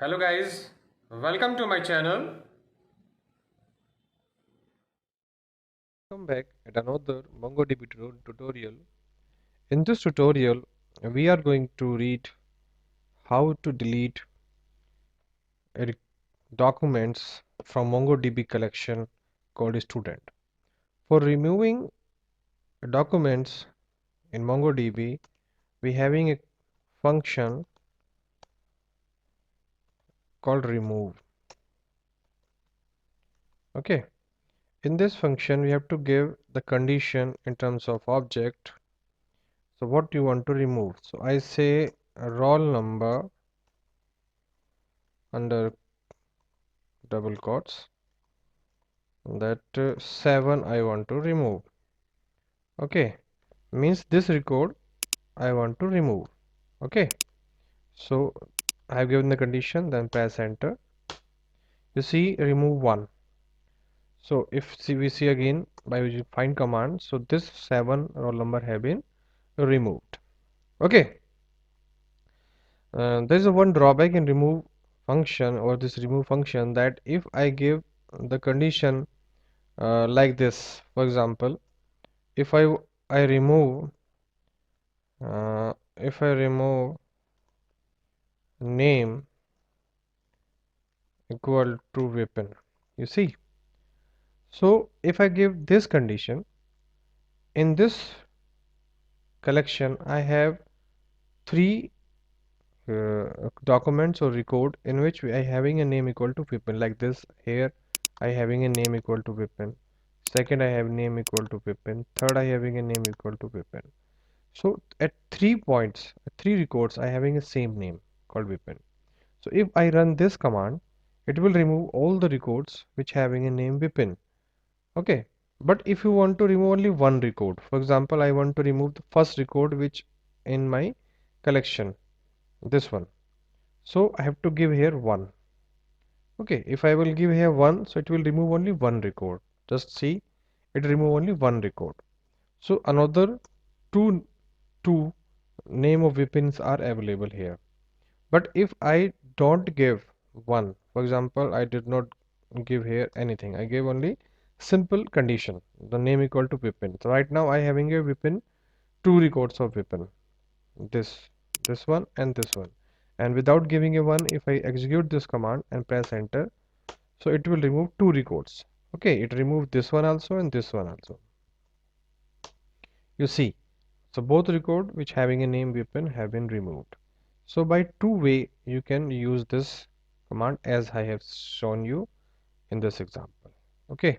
Hello guys, welcome to my channel. Welcome back at another MongoDB tutorial. In this tutorial, we are going to read how to delete a documents from MongoDB collection called student. For removing documents in MongoDB, we having a function called remove. Okay. In this function, we have to give the condition in terms of object. So what you want to remove? So I say roll number under double quotes that 7 I want to remove. Okay, means this record I want to remove. Okay, so I have given the condition, then press enter. You see remove 1. So if we see again by using find command, so this 7 roll number have been removed. Okay, there is a one drawback in remove function or this remove function, that if I give the condition like this, for example, if I remove if I remove name equal to Vipin, you see, so if I give this condition in this collection, I have three documents or record in which I having a name equal to Vipin, like this. Here I having a name equal to Vipin, second I have name equal to Vipin, third I having a name equal to Vipin. So at 3 points, 3 records, I having a same name called Vipin. So if I run this command, it will remove all the records which having a name Vipin. Okay. But if you want to remove only one record, for example, I want to remove the first record which in my collection, this one. So I have to give here 1. Okay. If I will give here 1, so it will remove only one record. Just see, it remove only one record. So another two two name of Vipins are available here. But if I don't give 1, for example, I did not give here anything, I gave only simple condition, the name equal to Vipin. So right now I having a Vipin, 2 records of Vipin, this one and this one. And without giving a 1, if I execute this command and press enter, so it will remove 2 records. Okay, it removed this one also and this one also. You see, so both record which having a name Vipin have been removed. So by two way you can use this command as I have shown you in this example. Okay.